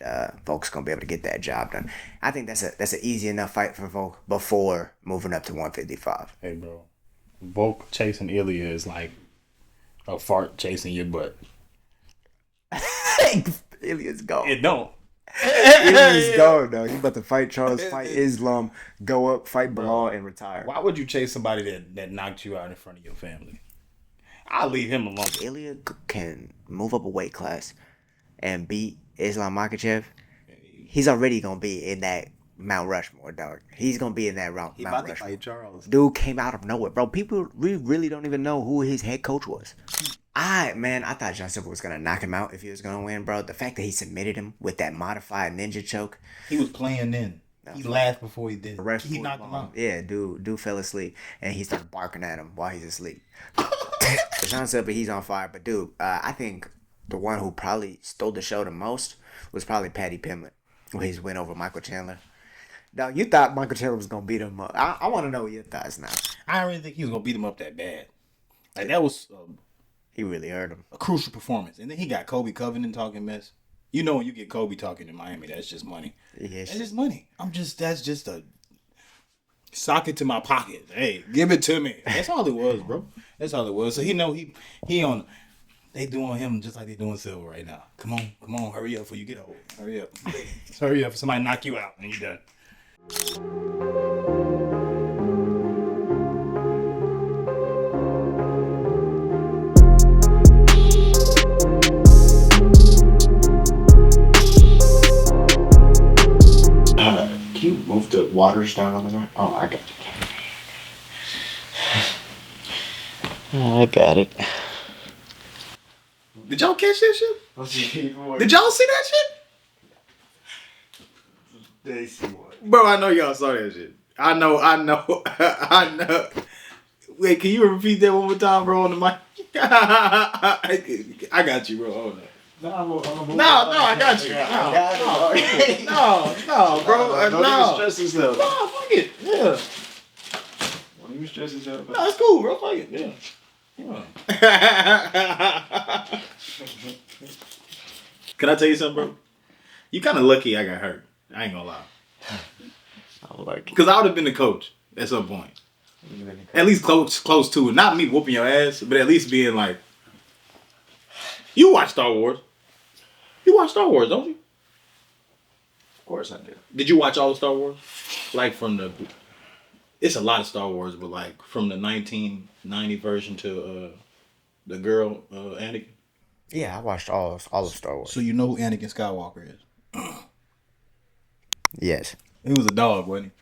and Volk's gonna be able to get that job done. I think that's an easy enough fight for Volk before moving up to 155. Hey, bro. Volk chasing Ilia is like a fart chasing your butt. Ilia's gone. It don't. Ilia's gone, though. He about to fight Charles, fight Islam, go up, fight Bilal, and retire. Why would you chase somebody that knocked you out in front of your family? I'll leave him alone. Ilia can move up a weight class and beat Islam Makhachev. He's already gonna be in that Mount Rushmore, dog. He's gonna be in that Mount About to Rushmore. fight Charles. Dude came out of nowhere, bro. We really don't even know who his head coach was. I thought John Silva was gonna knock him out if he was gonna win, bro. The fact that he submitted him with that modified ninja choke. He was playing then. He laughed before he did. He knocked him out. Yeah, dude fell asleep and he started barking at him while he's asleep. John Silva, he's on fire. But dude, I think the one who probably stole the show the most was probably Paddy Pimblett, with his win over Michael Chandler. Now, you thought Michael Chandler was gonna beat him up. I want to know what your thoughts now. I don't really think he was gonna beat him up that bad. Like that was He really hurt him. a crucial performance, and then he got Kobe Covington talking mess. You know when you get Kobe talking in Miami, that's just money. Yeah, That's just money. That's just a sock it to my pocket. Hey, give it to me. That's all it was, bro. That's all it was. So he on. They doing him just like they doing Silva right now. Come on, hurry up before you get old. Hurry up. Just hurry up. Somebody knock you out and you done. Can you move the waters down on the ground? Oh, I got it. I got it. Did y'all catch that shit? Did y'all see that shit? They see what? Bro, I know y'all saw that shit. I know. Wait, can you repeat that one more time, bro, on the mic? I got you, bro. Hold on. No, I got you. No, bro. Don't even stress yourself. No, fuck it. Yeah. Don't even stress yourself. No, it's cool, bro. Fuck it. Yeah. Can I tell you something, bro? You kind of lucky I got hurt. I ain't gonna lie. Because I would have been the coach at some point. At least close to it. Not me whooping your ass, but at least being like, you watch Star Wars. You watch Star Wars, don't you? Of course I do. Did you watch all the Star Wars? Like from the... It's a lot of Star Wars, but like from the 1990 version to the girl, Anakin. Yeah, I watched all of Star Wars. So you know who Anakin Skywalker is? Yes. He was a dog, wasn't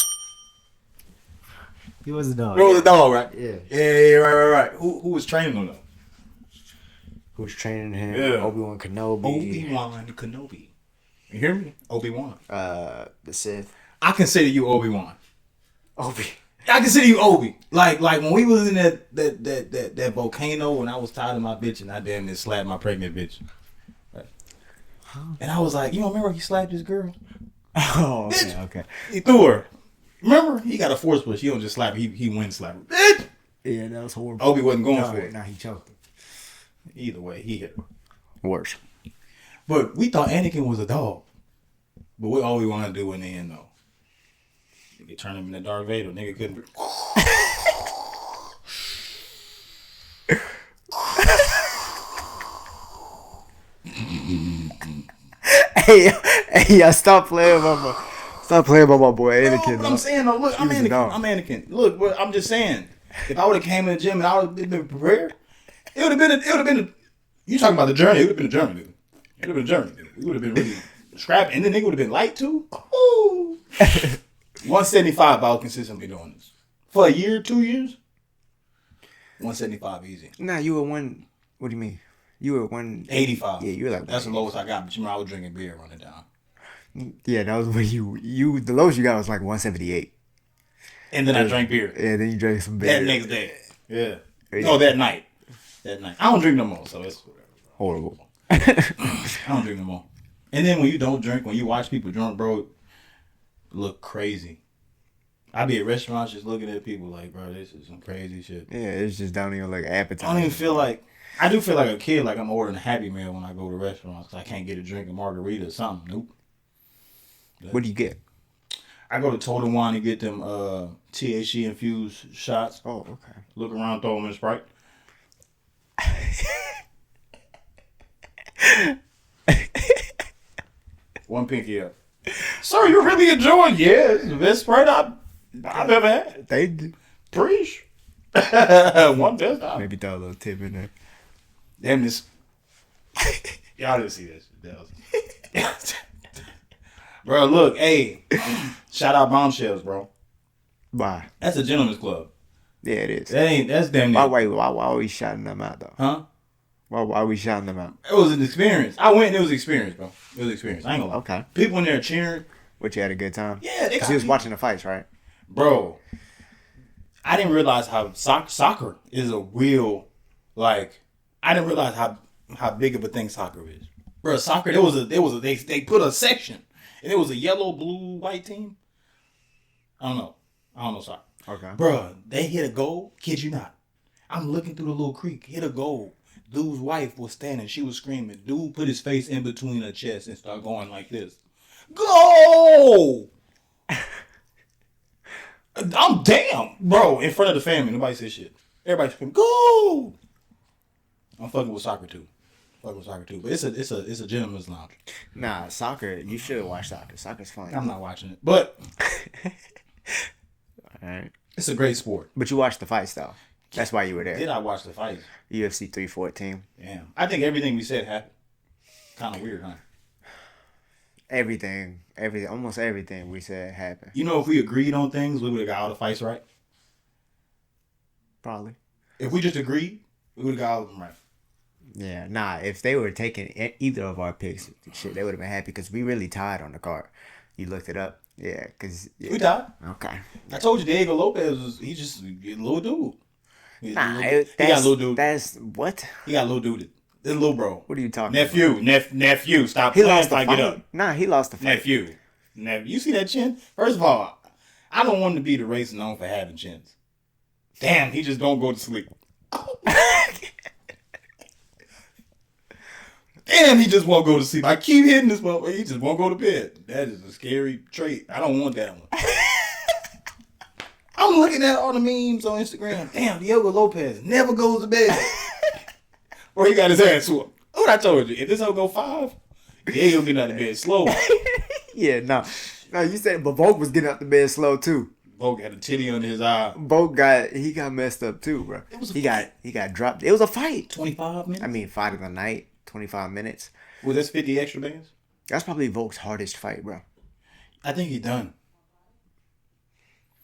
He was a dog. he? He was a dog, right? Yeah. Yeah, right. Who was training him though? Who's training him? Yeah. Obi-Wan Kenobi. Obi-Wan Kenobi. You hear me? Obi-Wan. The Sith. I consider you Obi-Wan. Obi. I consider you Obi. Like when we was in that volcano when I was tired of my bitch and I damn near slapped my pregnant bitch. Right. And I was like, you don't remember he slapped this girl? Oh, okay. He threw her. Remember? He got a force push. He don't just slap her. He went slap her. Bitch! Yeah, that was horrible. Obi wasn't going for it. No, he choked her. Either way, he hit her. Worse. But we thought Anakin was a dog. But what all we want to do in the end, though? Nigga turn him into Darth Vader. Nigga couldn't. Hey, stop playing about my boy Anakin. No, I'm saying, though, look, I'm Anakin. Look, bro, I'm just saying. If I would have came in the gym and I would have been prepared, it would have been. You talking about the journey? It would have been a journey, dude. It would have been a journey. Dude. It would have been really scrappy, and then nigga would have been light too. Ooh. 175. I was consistently doing this for a year, 2 years. 175 easy. Nah, you were one. What do you mean? You were 185. Yeah, you were like that's the lowest I got. But you remember I was drinking beer running down. Yeah, that was when you the lowest you got was like 178. And then I drank beer. Yeah, then you drank some beer. That next day. Yeah. No, that night. I don't drink no more, so it's horrible. I don't drink no more. And then when you don't drink, when you watch people drunk, bro, look crazy. I be at restaurants just looking at people like, bro, this is some crazy shit. Yeah, it's just down here like appetite. I don't even feel like, I do feel like a kid, like I'm ordering a Happy Meal when I go to restaurants. I can't get a drink, a margarita or something. Nope. What do you get? I go to Total Wine and get them THC infused shots. Oh, okay. Look around, throw them in Sprite. One pinky up. Sir, you really enjoying? Yeah, it's the best Sprite I've ever had. They do. Preach. One best. Maybe throw a little tip in there. Damn this. Y'all didn't see this. Bro, look, hey. Shout out Bombshells, bro. Why? That's a gentleman's club. Yeah, it is. That's damn near. Why are we shouting them out, though? Huh? Why are we shouting them out? It was an experience. I went and it was an experience, bro. It was an experience. I ain't gonna lie. Okay. People in there cheering. But you had a good time? Yeah, they Because he was watching the fights, right? Bro, I didn't realize how soccer is a real, like, I didn't realize how big of a thing soccer is. Bro, soccer, they put a section, and it was a yellow, blue, white team. I don't know soccer. Okay. Bro, they hit a goal, kid you not. I'm looking through the little creek, hit a goal. Dude's wife was standing, she was screaming. Dude put his face in between her chest and started going like this. Go! I'm damn, bro, in front of the family. Nobody said shit. Everybody screaming, go! I'm fucking with soccer too. But it's a gentleman's lounge. Nah, soccer, you should watch soccer. Soccer's fun. I'm not watching it. But all right. It's a great sport. But you watched the fights though. That's why you were there. Did I watch the fights? UFC 314. Damn. I think everything we said happened. Kind of weird, huh? Everything, almost everything we said happened. You know, if we agreed on things, we would have got all the fights right. Probably. If we just agreed, we would have got all of them right. Yeah, nah. If they were taking either of our picks, shit, they would have been happy because we really tied on the card. You looked it up, yeah. Cause we tied. Okay. I told you Diego Lopes he's just a little dude. He got a little dude. That's what? He got a little dude. This little bro. What are you talking about? Nephew. Stop he playing lost the like fight. it up. Nah, he lost the fight. Nephew. You see that chin? First of all, I don't want to be the race known for having chins. Damn, he just don't go to sleep. Damn, he just won't go to sleep. I keep hitting this one, he just won't go to bed. That is a scary trait. I don't want that one. I'm looking at all the memes on Instagram. Damn, Diego Lopes never goes to bed. Or he got his ass whooped. What I told you, if this hoe go 5, Diego get out of bed slow. Yeah, no, you said, but Volk was getting out the bed slow too. Volk had a titty under his eye. Volk got messed up too, bro. He got dropped. It was a fight. 25 minutes. I mean, fight of the night. 25 minutes. Well, that's 50 extra bands. That's probably Volk's hardest fight, bro. I think he's done.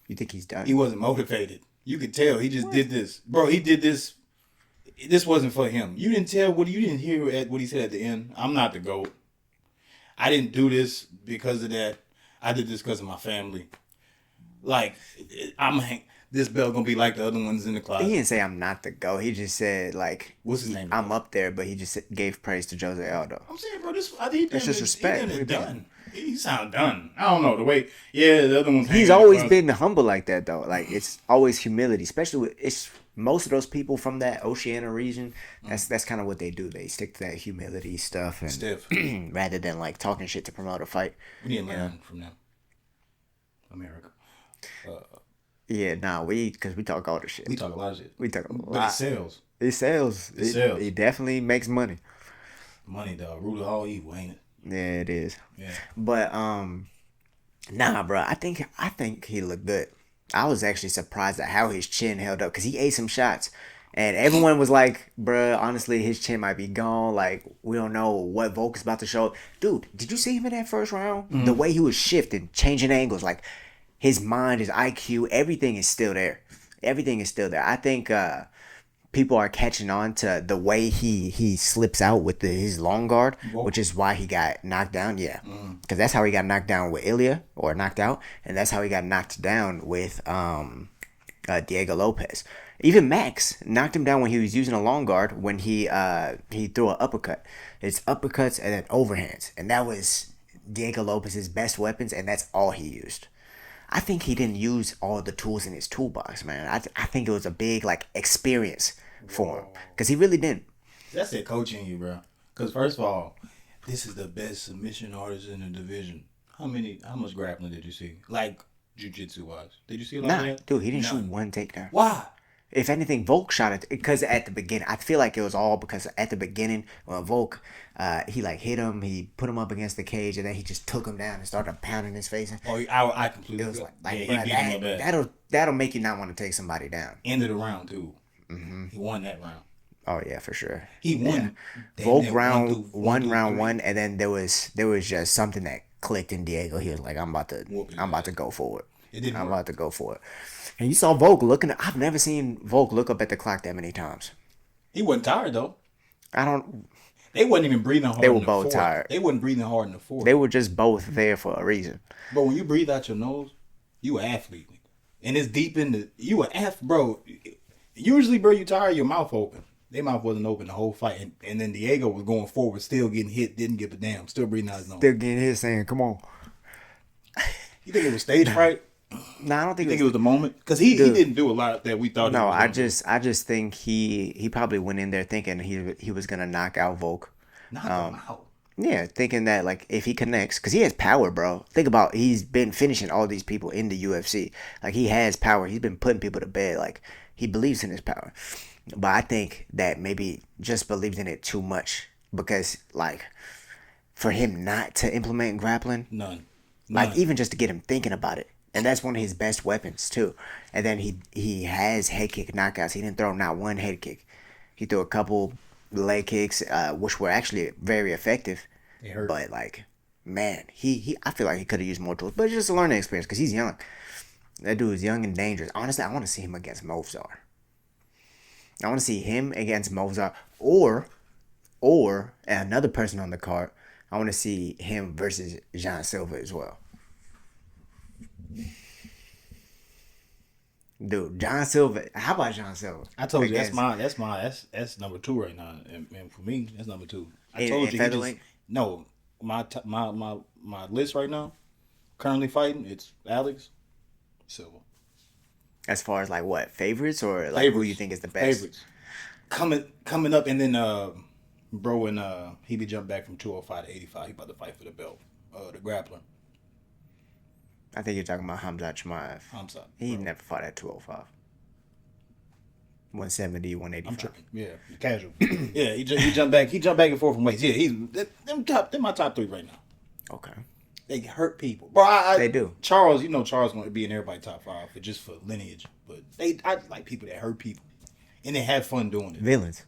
You think he's done? He wasn't motivated. You could tell. He just did this. Bro, he did this. This wasn't for him. You didn't hear what he said at the end. I'm not the GOAT. I didn't do this because of that. I did this because of my family. Like, this belt gonna be like the other ones in the closet. He didn't say I'm not the GOAT. He just said, like, what's his name? I'm up there, but he just gave praise to Jose Aldo. I'm saying, bro, I think that's just respect. He done. He sound done. I don't know the way. Yeah, the other ones. He's always been humble like that, though. Like, it's always humility, especially it's most of those people from that Oceania region. That's kind of what they do. They stick to that humility stuff and stiff, rather than like talking shit to promote a fight. We need to learn from them, America. Yeah, nah, because we talk all the shit. We talk a lot of shit. We talk a lot. But it sells. It sells. It definitely makes money. Money, dog. Root of all evil, ain't it? Yeah, it is. Yeah. But nah, bro. I think he looked good. I was actually surprised at how his chin held up because he ate some shots, and everyone was like, "Bruh, honestly, his chin might be gone. Like, we don't know what Volk is about to show." Dude, did you see him in that first round? Mm-hmm. The way he was shifting, changing angles, like his mind, his IQ, everything is still there. Everything is still there. I think people are catching on to the way he slips out with his long guard, which is why he got knocked down. Yeah, because that's how he got knocked down with Ilia, or knocked out, and that's how he got knocked down with Diego Lopes. Even Max knocked him down when he was using a long guard when he threw an uppercut. It's uppercuts and then overhands, and that was Diego Lopes' best weapons, and that's all he used. I think he didn't use all the tools in his toolbox, man. I think it was a big like experience for him because he really didn't. That's it, coaching you, bro. Because first of all, this is the best submission artist in the division. How much grappling did you see? Like jiu-jitsu wise, did you see a lot of that? Dude, he didn't shoot one takedown. Why? If anything, Volk shot it because at the beginning, I feel like it was all because at the beginning, when Volk, he like hit him, he put him up against the cage, and then he just took him down and started pounding his face. Oh, I completely. It was like he bruh, beat him up bad. that'll make you not want to take somebody down. End of the round too. Mm-hmm. He won that round. Oh yeah, for sure. He won. Yeah. Volk round one, and then there was just something that clicked in Diego. He was like, I'm about to go for it. I'm about to go for it. And you saw Volk looking. I've never seen Volk look up at the clock that many times. He wasn't tired though. They wasn't even breathing hard. They were both tired. They wasn't breathing hard in the fourth. They were just both there for a reason. But when you breathe out your nose, you an athlete, and it's deep in the. You an athlete, bro. Usually, bro, you tired, your mouth open. Their mouth wasn't open the whole fight, and then Diego was going forward, still getting hit, didn't give a damn, still breathing out his nose. Still getting hit, saying, "Come on." You think it was stage fright? No, I don't think. You think it was the moment? Because he didn't do a lot that we thought. No, I just think he probably went in there thinking he was gonna knock out Volk. Knock him out. Yeah, thinking that like if he connects, because he has power, bro. Think about he's been finishing all these people in the UFC. Like he has power. He's been putting people to bed. Like he believes in his power. But I think that maybe just believes in it too much because like for him not to implement grappling, none. Like even just to get him thinking about it. And that's one of his best weapons too. And then he has head kick knockouts. He didn't throw not one head kick. He threw a couple leg kicks, which were actually very effective. It hurt. But like, man, I feel like he could have used more tools. But it's just a learning experience because he's young. That dude is young and dangerous. Honestly, I want to see him against Movzar. I want to see him against Movzar or another person on the card. I want to see him versus Jean Silva as well. Dude, John Silva. How about John Silva? I told you that's number 2 right now, and for me that's number 2. I told you no. My list right now, currently fighting, it's Alex Silva. As far as like what favorites or like favorites. Who you think is the best? Favorites coming up, and then bro and he be jumped back from 205 to 85. He about to fight for the belt, the grappler. I think you're talking about Hamzat Chimaev. Hamzat. He never fought at 205. 170, 185. I'm tripping. Yeah, casual. Yeah, he jumped back. He jumped back and forth from weights. Yeah, they're my top 3 right now. Okay. They hurt people, bro. They do. Charles going to be in everybody's top 5 for lineage, but I like people that hurt people, and they have fun doing it. Villains.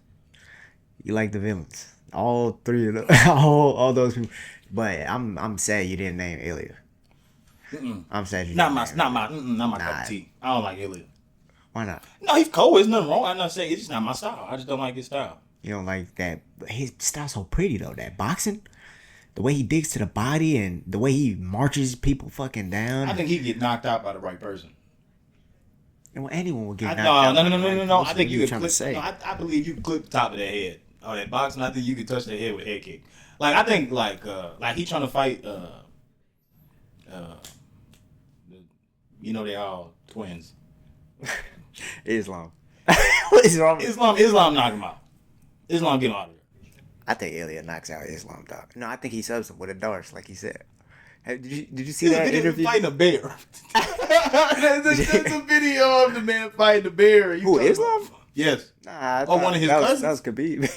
You like the villains. All 3 of them. all those people. But I'm sad you didn't name Ilia. I'm sad you not my cup of tea. I don't like Ilia. Why not? No, he's cool. There's nothing wrong. I'm not saying it's just not my style. I just don't like his style. You don't like that? His style's so pretty though. That boxing, the way he digs to the body and the way he marches people fucking down. I think he'd get knocked out by the right person. Well, anyone would get knocked out. No. I think you could clip. No, I believe you could clip the top of their head. Oh, that boxing. I think you could touch their head with a head kick. Like I think like he trying to fight. They all twins. Islam. What is wrong? Islam knock him out. Islam get him out of there. I think Ilia knocks out Islam, dog. No, I think he subs him with a dart, like he said. Did you see that interview? Fighting a bear. There's a video of the man fighting a bear. Who, Islam? Yes. Nah, one of his cousins. That was Khabib.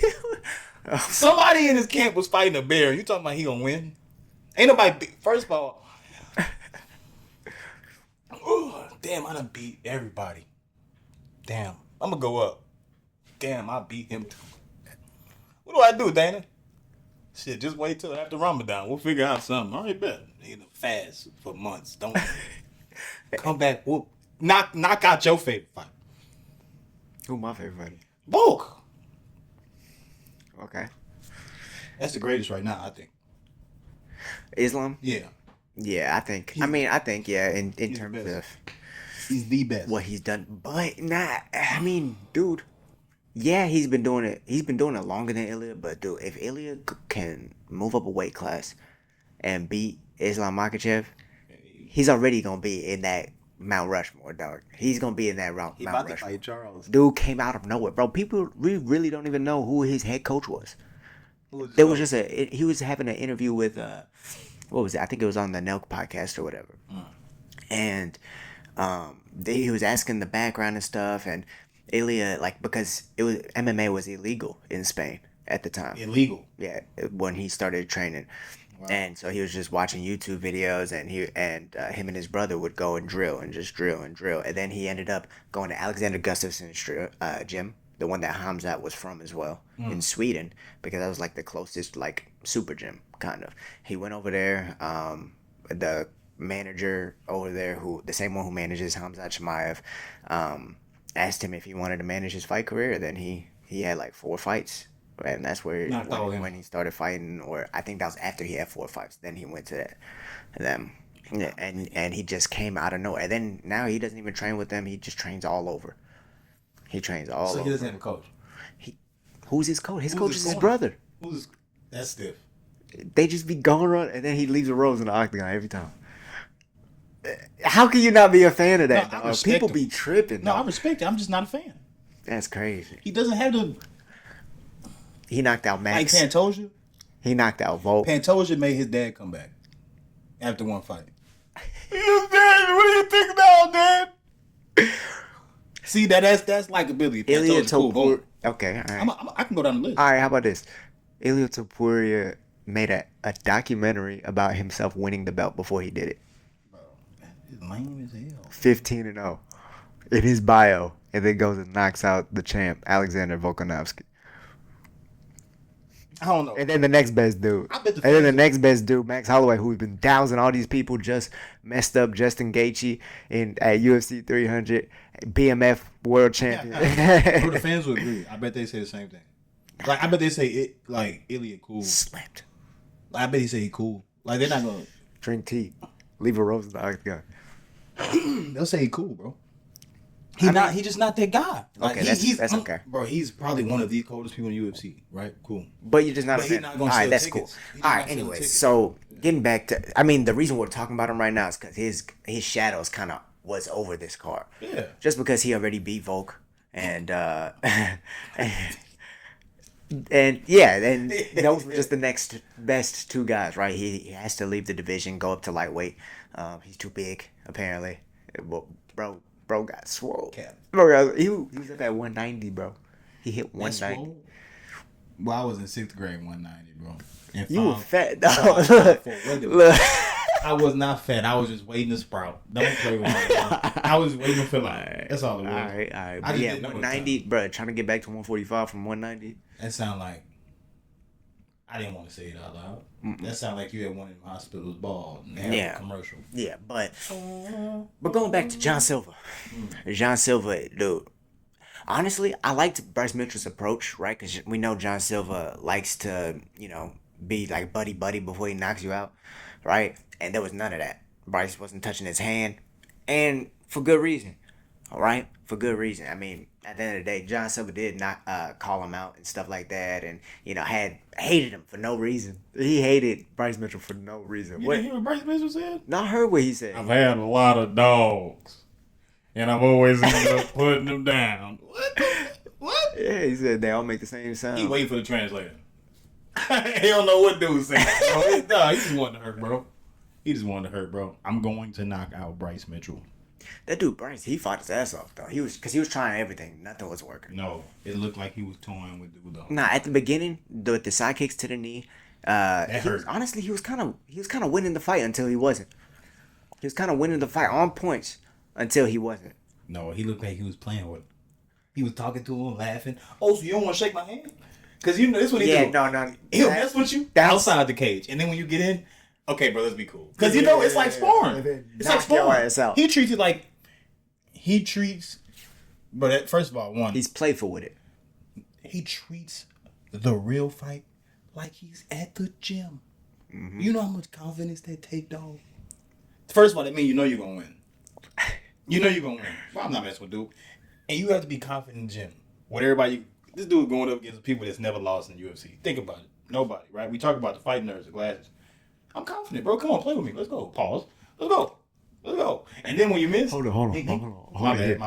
Somebody in his camp was fighting a bear. You talking about he gonna win? Ain't nobody. First of all, damn, I done beat everybody. Damn, I'm gonna go up. Damn, I beat him too. What do I do, Dana? Shit, just wait till after Ramadan. We'll figure out something. All right, bet. Fast for months. Don't come back. Whoop. Knock out your favorite fight. Who my favorite fighter? Volk. Okay. That's the greatest right now, I think. Islam? Yeah. Yeah, I think. In terms of he's the best. What he's done, but not. I mean, dude. Yeah, he's been doing it. He's been doing it longer than Ilia. But dude, if Ilia can move up a weight class and beat Islam Makhachev, he's already gonna be in that Mount Rushmore, dog. He's gonna be in that Mount Rushmore. To fight Charles. Dude came out of nowhere, bro. We really don't even know who his head coach was. There was just he was having an interview with what was it? I think it was on the Nelk podcast or whatever. And he was asking the background and stuff, and Ilia, like, because it was MMA was illegal in Spain at the time. Illegal. Yeah, when he started training. Wow. And so he was just watching YouTube videos, and him and his brother would go and drill and just drill and drill. And then he ended up going to Alexander Gustafsson's gym, the one that Hamzat was from as well, in Sweden, because that was like the closest like super gym kind of. He went over there. The manager over there, the same one who manages Hamzat Chimaev, asked him if he wanted to manage his fight career. Then he had like 4 fights. And that's where when he started fighting, or I think that was after he had 4 fights. Then he went to them, and he just came out of nowhere. And then now he doesn't even train with them. He just trains all over. He trains all over. So he doesn't have a coach. Who's his coach? His coach is his brother. That's stiff. They just be going around, and then he leaves the ropes in the octagon every time. How can you not be a fan of that? No, people be tripping. No, I respect it. I'm just not a fan. That's crazy. He doesn't have to. He knocked out Max. Like Pantoja? He knocked out Volk. Pantoja made his dad come back after one fight. His dad, what do you think about, Dad? See, that's likability. Ilia Topuria. Okay, all right. I can go down the list. All right, how about this? Ilia Topuria made a documentary about himself winning the belt before he did it. Bro, it's lame as hell. 15-0 in his bio, and then goes and knocks out the champ, Alexander Volkanovski. I don't know. And then the next best dude. Max Holloway, who's been dousing all these people, just messed up Justin Gaethje at UFC 300, BMF world champion. Bro, the fans would agree. I bet they say the same thing. Like, I bet they say it, like, Ilia cool. Slept. I bet he say he cool. Like, they're not gonna drink tea, leave a rose in the octagon. They'll say he cool, bro. He's just not that guy. Like, okay, that's okay. Bro, he's probably one of the coldest people in UFC, right? Cool. But you're just not a fan. Not all right, that's tickets. Cool. All right, anyway, so getting back to, I mean, the reason we're talking about him right now is because his shadows kind of was over this card. Yeah. Just because he already beat Volk, and those were just the next best 2 guys, right? He has to leave the division, go up to lightweight. He's too big, apparently. Bro got swole. He was at that 190, bro. He hit 190. Well, I was in 6th grade, 190, bro. You were fat, dog. Look. I was not fat. I was just waiting to sprout. Don't play with me. I was waiting to fill out. That's all it was. All right. But yeah, 190, bro. Trying to get back to 145 from 190. That sound like, I didn't want to say it out loud. That sounded like you had one of them hospitals bald and they had a commercial. Yeah, but going back to John Silva. John Silva, dude. Honestly, I liked Bryce Mitchell's approach, right? Because we know John Silva likes to, be like buddy before he knocks you out, right? And there was none of that. Bryce wasn't touching his hand, and for good reason, all right? For good reason. I mean, at the end of the day, John Silva did not call him out and stuff like that, and hated him for no reason. He hated Bryce Mitchell for no reason. You didn't hear what Bryce Mitchell said? Not heard what he said. I've had a lot of dogs, and I've always ended up putting them down. What? Yeah, he said they all make the same sound. He waiting for the translator. He don't know what dude's saying. He just wanted to hurt, bro. I'm going to knock out Bryce Mitchell. That dude Bryce, he fought his ass off though. He was trying everything. Nothing was working. No, it looked like he was toying with dude though. Nah, at the beginning, with the side kicks to the knee, that hurt. He was kind of winning the fight until he wasn't. He was kind of winning the fight on points until he wasn't. No, he looked like he was playing with him. He was talking to him, laughing. Oh, so you don't want to shake my hand? Because that's what he do. Yeah, no. He'll mess with you outside the cage. And then when you get in, okay, bro, let's be cool. Because it's like sparring. It's like sparring. He treats it like, but first of all, he's playful with it. He treats the real fight like he's at the gym. Mm-hmm. You know how much confidence that take, dog? First of all, that means you're going to win. Well, I'm not messing with dude. And you have to be confident in the gym. With everybody, this dude going up against people that's never lost in the UFC. Think about it. Nobody, right? We talk about the fight nerds, the glasses. I'm confident, bro. Come on, play with me. Let's go. Pause. Let's go. And then when you miss, hold on. My bad.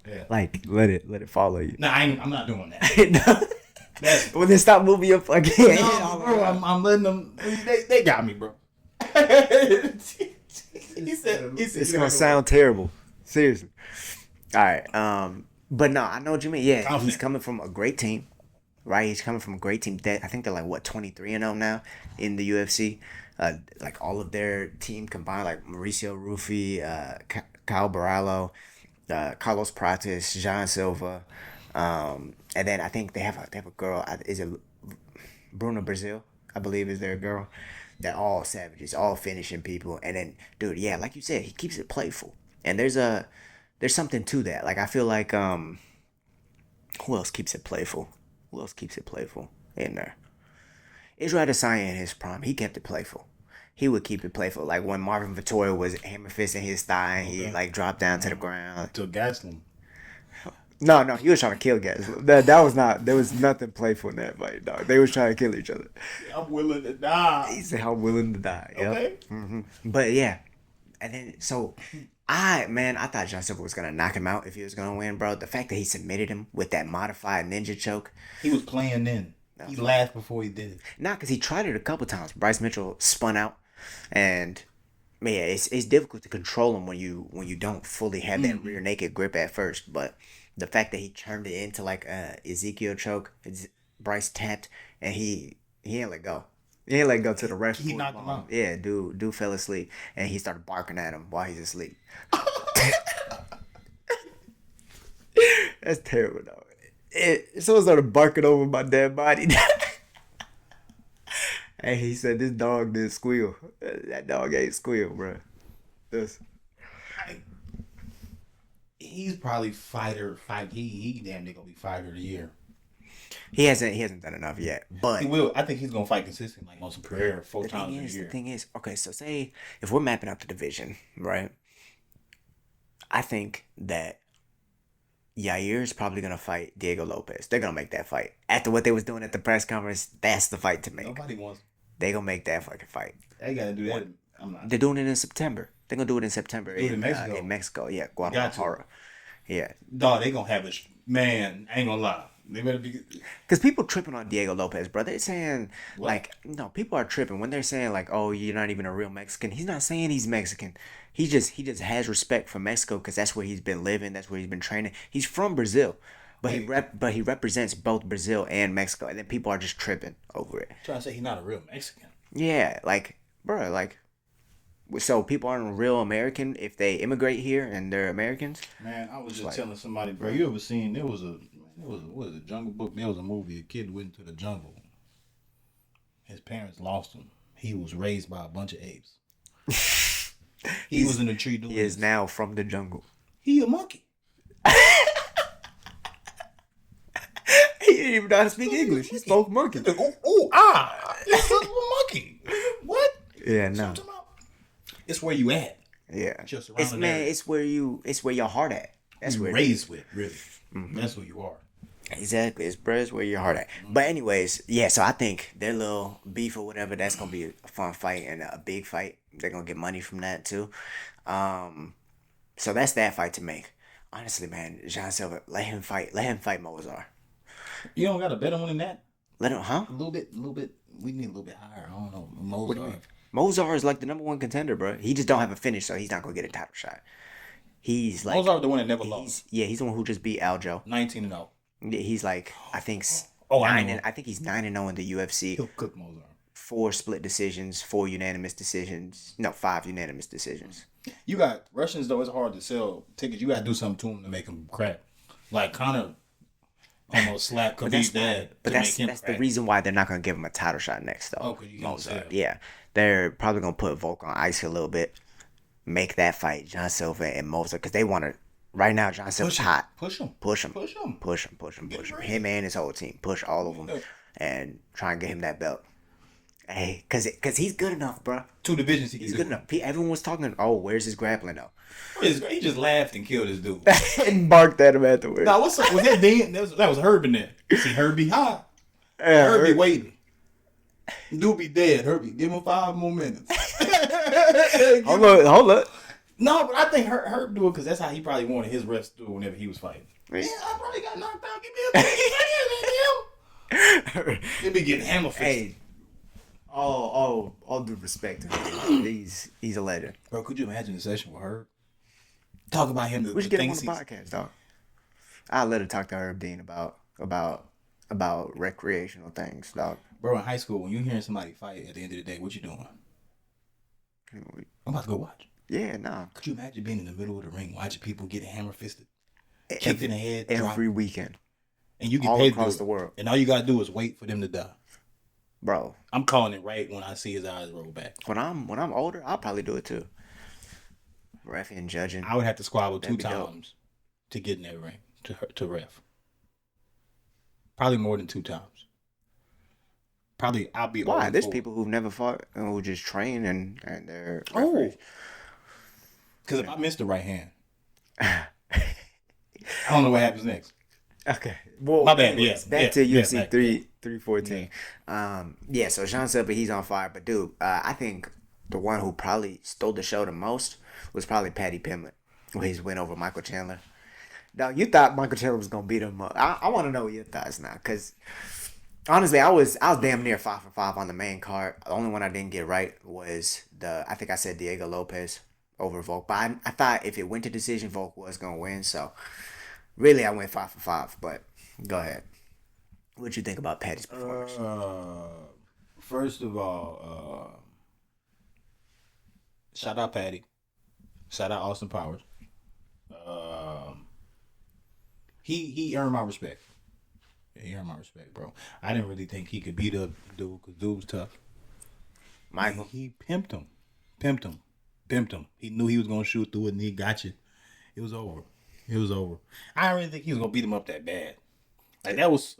Yeah. Like let it follow you. Nah, I'm not doing that. Well, then stop moving your fucking hand. No, bro, I'm letting them. They got me, bro. He said it's gonna sound terrible. Seriously. All right. But no, I know what you mean. Yeah, Confident. he's coming from a great team, right? He's coming from a great team. I think they're like what 23-0 now in the UFC. Like all of their team combined, like Mauricio Rufy, Kyle Barallo, Carlos Prates, Jean Silva, and then I think they have a girl. Is it Bruna Brazil? I believe is their girl. They're all savages, all finishing people. And then, dude, yeah, like you said, he keeps it playful. And there's something to that. Like I feel like who else keeps it playful? Who else keeps it playful in there? Israel Adesanya in his prime, he kept it playful. He would keep it playful. Like when Marvin Vettori was hammer fisting his thigh, and he like dropped down to the ground. To Gaslam. No, he was trying to kill guys. That was not. There was nothing playful in that fight, dog. They was trying to kill each other. I'm willing to die. He said, "I'm willing to die." Yep. Okay. Mm-hmm. But yeah, and then so I thought John Silva was gonna knock him out if he was gonna win, bro. The fact that he submitted him with that modified ninja choke. He was playing then. He laughed before he did it. Nah, because he tried it a couple times. Bryce Mitchell spun out, and man, it's difficult to control him when you don't fully have that rear naked grip at first, but. The fact that he turned it into like a Ezekiel choke, Bryce tapped, and he ain't let go. He ain't let go to the rest. He knocked him out. Yeah, dude fell asleep, and he started barking at him while he's asleep. That's terrible, though. Someone started barking over my dead body. And he said, "This dog didn't squeal. That dog ain't squeal, bro." He's probably he damn near gonna be fighter of the year. He hasn't done enough yet, but he will. I think he's gonna fight consistently, like on some prayer 4 times a year. The thing is, okay, so say if we're mapping out the division, right? I think that Yair is probably gonna fight Diego Lopes. They're gonna make that fight after what they was doing at the press conference. That's the fight to make. Nobody wants. They gonna make that fucking fight. They gotta do that. I'm not. They're doing it in September. They're gonna do it in September in Mexico. In Mexico, yeah, Guadalajara. Yeah. Dog, they gonna have a man. I ain't gonna lie. They better be. Because people tripping on Diego Lopes, bro. They're saying like, no, people are tripping when they're saying like, oh, you're not even a real Mexican. He's not saying he's Mexican. He just has respect for Mexico because that's where he's been living. That's where he's been training. He's from Brazil, but he represents both Brazil and Mexico. And then people are just tripping over it. Trying to say he's not a real Mexican. Yeah, like, bro, like. So people aren't real American if they immigrate here and they're Americans. Man, I was just telling somebody, bro. You ever seen? What is it, Jungle Book? There was a movie. A kid went into the jungle. His parents lost him. He was raised by a bunch of apes. He was in a tree doing. He is now from the jungle. He a monkey. He didn't even know how to speak English. He spoke monkey. He's a monkey. What? Yeah, no. It's where you at. Yeah. It's where your heart at. That's you where raised with, really. Mm-hmm. That's who you are. Exactly. It's where your heart at. Mm-hmm. But anyways, yeah, so I think their little beef or whatever, that's gonna be a fun fight and a big fight. They're gonna get money from that too. So that's that fight to make. Honestly, man, Jean Silva, let him fight Mozart. You don't got a better one than that? Let him, huh? A little bit. We need a little bit higher. I don't know. Mozart. Mozart is like the number one contender, bro. He just don't have a finish, so he's not gonna get a title shot. He's like Mozart, the one that never lost. Yeah, he's the one who just beat Aljo. 19-0. He's like, I think I think he's 9-0 in the UFC. He'll cook Mozart. 4 split decisions, 4 unanimous decisions. No, 5 unanimous decisions. You got Russians though. It's hard to sell tickets. You got to do something to them to make them crack. Like Conor almost slapped Khabib's dad. But that's the reason why they're not gonna give him a title shot next, though. Oh, because you Mozart. Yeah, they're probably gonna put Volk on ice a little bit, make that fight John Silva and Mozart because they want to. Right now, John Silva's hot. Push him. Him and his whole team. Push all of them and try and get him that belt. Hey, cause he's good enough, bro. 2 divisions he's good enough. Everyone was talking. Oh, where's his grappling though? He just laughed and killed his dude and barked at him afterwards. Now what's up? Was that Dean? That was Herb in there. See Herbie high. Yeah, Herbie waiting. Dude be dead. Herbie, give him 5 more minutes. Hold up. No, but I think Herb do it because that's how he probably wanted his refs to do it whenever he was fighting. Yeah, I probably got knocked out. Give me a He be getting hammer fisted. Hey, All due respect to him. He's a legend. Bro, could you imagine the session with her? Talk about him. We should get him on the podcast, dog. I'll let her talk to Herb Dean about recreational things, dog. Bro, in high school, when you hearing somebody fight at the end of the day, what you doing? I'm about to go watch. Yeah, nah. Could you imagine being in the middle of the ring, watching people get hammer fisted, kicked in the head, every weekend, and you get all paid across the world, and all you gotta do is wait for them to die. Bro, I'm calling it right when I see his eyes roll back. When I'm older, I'll probably do it too. Ref and judging. I would have to squabble 2 times to get in that ring to ref. Probably more than 2 times. Probably I'll be. Why? There's people who've never fought and who just train and they're. Oh. Because if I miss the right hand, I don't know what happens next. Okay. Well, my bad. Yes. Back to UFC 314. Yeah. So Sean Silva, he's on fire. But dude, I think the one who probably stole the show the most was probably Paddy Pimblett, where he's win over Michael Chandler. Now, you thought Michael Chandler was gonna beat him up. I want to know what your thoughts now, because honestly, I was damn near 5 for 5 on the main card. The only one I didn't get right was I think I said Diego Lopes over Volk. But I thought if it went to decision, Volk was gonna win. So really, I went 5 for 5. But go ahead. What you think about Paddy's performance? First of all, shout out Paddy. Shout out Austin Powers. He earned my respect. Yeah, he earned my respect, bro. I didn't really think he could beat up dude because dude was tough. Michael. He pimped him. He knew he was going to shoot through it and he got you. It was over. I didn't really think he was going to beat him up that bad. Like, that was...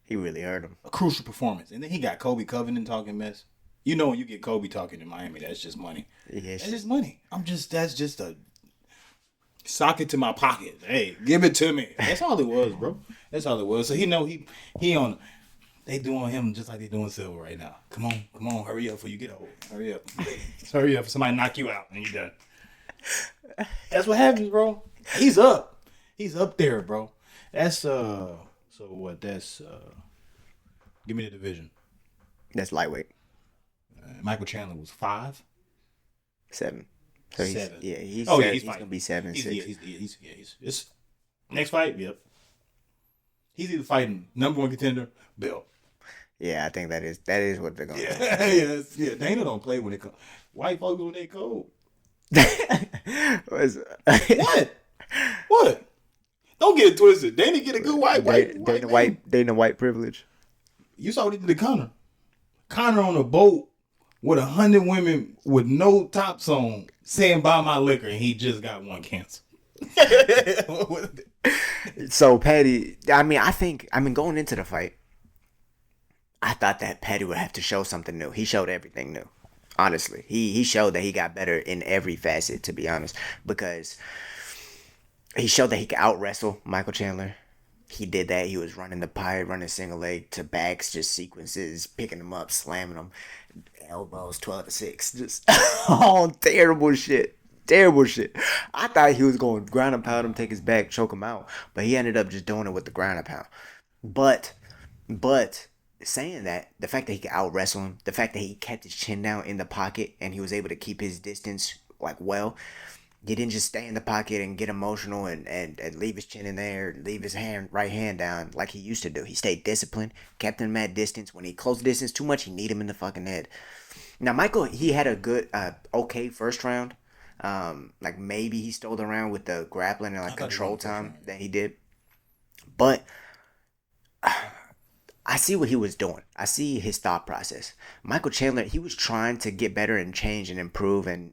he really hurt him. A crucial performance. And then he got Kobe Covington talking mess. You know when you get Kobe talking in Miami, that's just money. Yeah, that's just money. That's just a sock it to my pocket. Hey, give it to me. That's all it was, bro. That's all it was. So he know he on. They doing him just like they doing Silva right now. Come on, hurry up before you get old. Hurry up. Hurry up. Somebody knock you out and you done. That's what happens, bro. He's up. He's up there, bro. That's so what? That's give me the division. That's lightweight. Michael Chandler was 5. 7. So 7. He's gonna be 7, 6. He's next fight. Yep. He's either fighting number 1 contender, Bill. Yeah, I think that is what they're gonna do. Yeah. Dana don't play when it comes. White folks when they cold. What? Don't get it twisted. Dana get a good Dana White privilege. You saw what he did to Connor. Connor on a boat with 100 women with no tops on saying buy my liquor, and he just got 1 canceled. So Paddy, going into the fight, I thought that Paddy would have to show something new. He showed everything new. Honestly, he showed that he got better in every facet, to be honest, because he showed that he could out wrestle Michael Chandler. He did that. He was running the pipe, running single leg to backs, just sequences, picking them up, slamming them, elbows 12-6, just all terrible shit. I thought he was going to ground and pound him, take his back, choke him out, but he ended up just doing it with the ground and pound. But saying that, the fact that he could out wrestle him, the fact that he kept his chin down in the pocket and he was able to keep his distance well. He didn't just stay in the pocket and get emotional and leave his chin in there, leave his right hand down like he used to do. He stayed disciplined, kept him at distance. When he closed the distance too much, he kneed him in the fucking head. Now, Michael, he had a good, okay first round. Like maybe he stole the round with the grappling and control time that he did. But I see what he was doing. I see his thought process. Michael Chandler, he was trying to get better and change and improve and,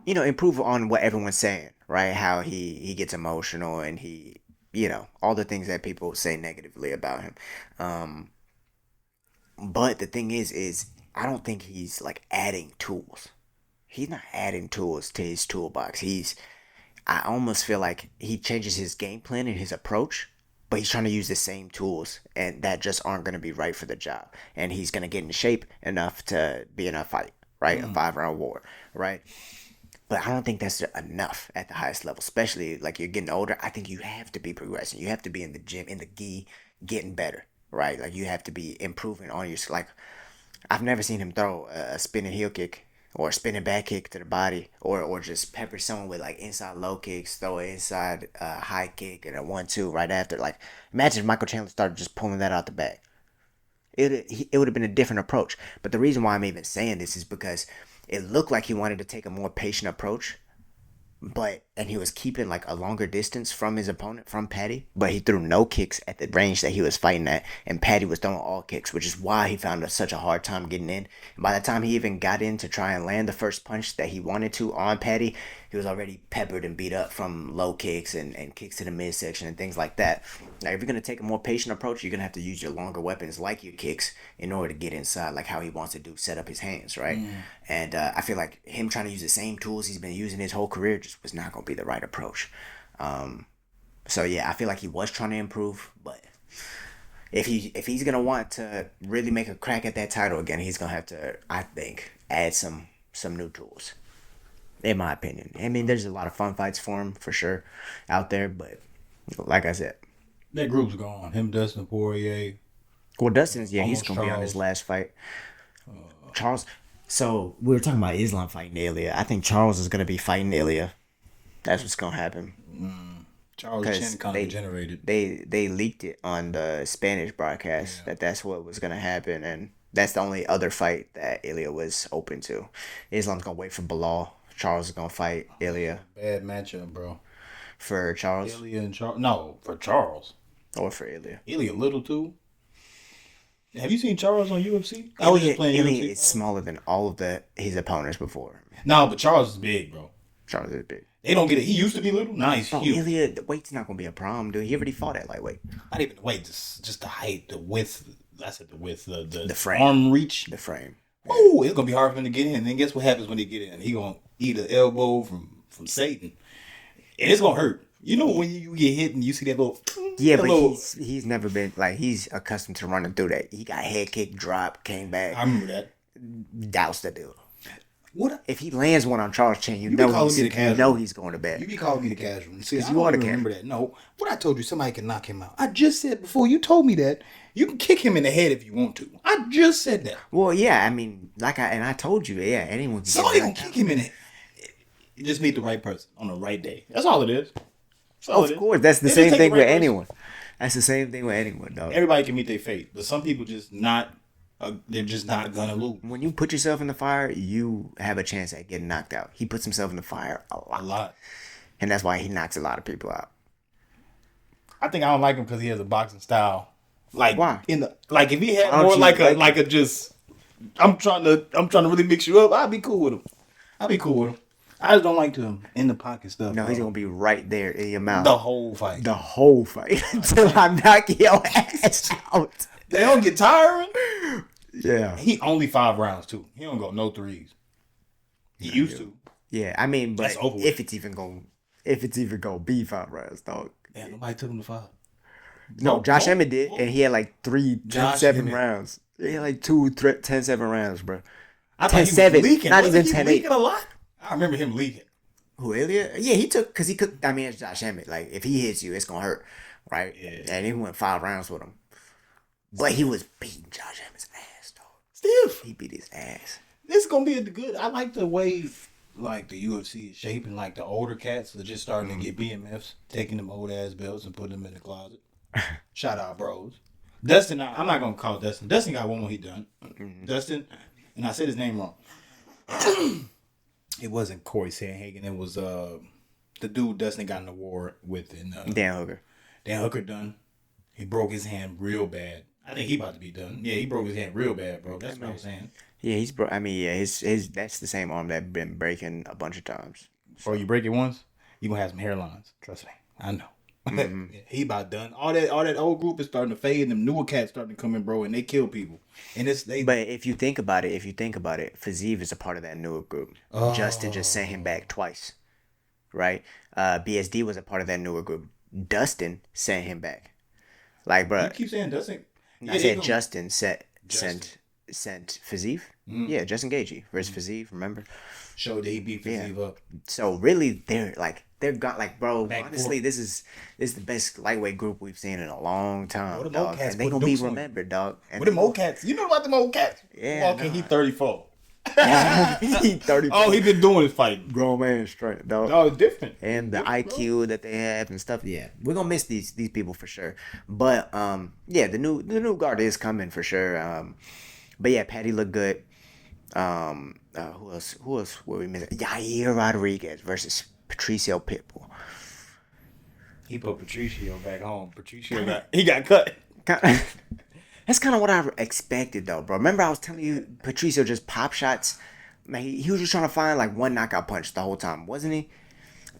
improve on what everyone's saying, right? How he gets emotional and he, all the things that people say negatively about him. But the thing is I don't think he's adding tools. He's not adding tools to his toolbox. I almost feel like he changes his game plan and his approach, but he's trying to use the same tools and that just aren't going to be right for the job. And he's going to get in shape enough to be in a fight, right? A 5-round war, right? But I don't think that's enough at the highest level, especially you're getting older. I think you have to be progressing. You have to be in the gym, in the gi, getting better. right? Like you have to be improving on your like. I've never seen him throw a spinning heel kick or a spinning back kick to the body, or just pepper someone with like inside low kicks, throw an inside high kick and a 1-2 right after. Like imagine if Michael Chandler started just pulling that out the bag. It would have been a different approach. But the reason why I'm even saying this is because it looked like he wanted to take a more patient approach, and he was keeping like a longer distance from his opponent, from Paddy, but he threw no kicks at the range that he was fighting at, and Paddy was throwing all kicks, which is why he found such a hard time getting in. And by the time he even got in to try and land the first punch that he wanted to on Paddy, he was already peppered and beat up from low kicks and kicks to the midsection and things like that. Now, if you're going to take a more patient approach, you're going to have to use your longer weapons like your kicks in order to get inside, like how he wants to do, set up his hands, right? And I feel like him trying to use the same tools he's been using his whole career just was not going to be the right approach. So yeah, I feel like he was trying to improve, but if he's gonna want to really make a crack at that title again, he's gonna have to, I think, add some new tools. In my opinion, I mean, there's a lot of fun fights for him for sure out there, but like I said, that group's gone. Him, Dustin Poirier. Well, Dustin's he's gonna be on his last fight. Charles. So we were talking about Islam fighting Ilia. I think Charles is gonna be fighting Ilia. That's what's gonna happen. Charles Chin kind of generated. They leaked it on the Spanish broadcast that's what was gonna happen, and that's the only other fight that Ilia was open to. Islam's gonna wait for Bilal. Charles is gonna fight Ilia. Bad matchup, bro. For Charles. Ilia and Charles. No, for Charles. Or for Ilia. Ilia little too. Have you seen Charles on UFC? I was just playing Ilia UFC. is smaller than all of his opponents before. No, but Charles is big, bro. Charles is big. They don't get it. He used to be little. Now he's huge. Ilia, the weight's not gonna be a problem, dude. He already fought at lightweight. Not even the weight, just the height, the width. I said the width, the frame, arm reach, the frame. Oh, it's gonna be hard for him to get in. And then guess what happens when he get in? He gonna eat an elbow from Satan, and it's gonna hurt. You know when you get hit and you see that little. Yeah, but he's never been like he's accustomed to running through that. He got head kick, drop, came back. I remember that. Doused the dude. What if he lands one on Charles Chin? You know he's going to bed. You be calling me the casual. See, I you don't remember that. No, what I told you, somebody can knock him out. I just said before you told me that you can kick him in the head if you want to. I just said that. Well, yeah, I mean, I told you, yeah, anyone can. Somebody gonna kick him in it. You just meet the right person on the right day. That's all it is. Of course, that's the same thing with anyone. That's the same thing with anyone, dog. Everybody can meet their fate, but some people just not. They're just not gonna lose. When you put yourself in the fire, you have a chance at getting knocked out. He puts himself in the fire a lot, and that's why he knocks a lot of people out. I think I don't like him because he has a boxing style. Like why? If he had more like a just, I'm trying to really mix you up. I'd be cool with him. I just don't like him in the pocket stuff. No, he's gonna be right there in your mouth the whole fight. Until I knock your ass out. They don't get tiring. Yeah. He only 5 rounds too. He don't go no 3s. He used to. Yeah, I mean, but if it's even gonna be 5 rounds, dog. Yeah, nobody took him to 5. No, Josh Emmett did, and he had like 10-7 rounds. He had like 10-7 rounds, bro. I thought he was leaking. Not even 10-8. Leaking a lot. I remember him leaking. Who, Ilia? Yeah, he took, because he could, I mean, it's Josh Emmett. Like, if he hits you, it's gonna hurt, right? Yeah. And he went 5 rounds with him. But he was beating Josh Emmett's ass, dog. Stiff. He beat his ass. This is gonna be good. I like the way like the UFC is shaping. Like the older cats are just starting to get BMFs, taking them old ass belts and putting them in the closet. Shout out, bros. Dustin, I'm not gonna call Dustin. Dustin got one more he done. Dustin, and I said his name wrong. It wasn't Corey Sandhagen. It was the dude Dustin got an award with in Dan Hooker. Dan Hooker done. He broke his hand real bad. I think he about to be done. Yeah, he broke his hand real bad, bro. That's what I was saying. Yeah, he's broke. I mean, yeah, his that's the same arm that been breaking a bunch of times. So you break it once, you gonna have some hairlines. Trust me, I know. Mm-hmm. He about done. All that old group is starting to fade, and them newer cats starting to come in, bro, and they kill people. And But if you think about it, Fazeev is a part of that newer group. Oh. Justin just sent him back twice, right? BSD was a part of that newer group. Dustin sent him back. Like, bro, you keep saying Dustin. I said Justin sent Fazeev. Yeah, Justin Gaethje versus Fiziev, remember? Showed that he beat Fiziev up. So really, they're got like, bro. Back honestly, forth. this is the best lightweight group we've seen in a long time, What the dog. Mocats And they put gonna be Dukes on. remembered, dog. And What the Mocats? You know about the Mocats? Yeah, Walking, nah. he 34. he 30. Oh, he been doing his fighting. grown man strength, dog. Oh, it's different. And the IQ that they have and stuff. Yeah, we're gonna miss these people for sure. But yeah, the new guard is coming for sure. But yeah, Paddy looked good. Who else were we missing? Yair Rodriguez versus Patricio Pitbull. He put Patricio back home. Patricio got cut. That's kind of what I expected, though, bro. Remember I was telling you Patricio just pop shots? Man, he was just trying to find like one knockout punch the whole time, wasn't he?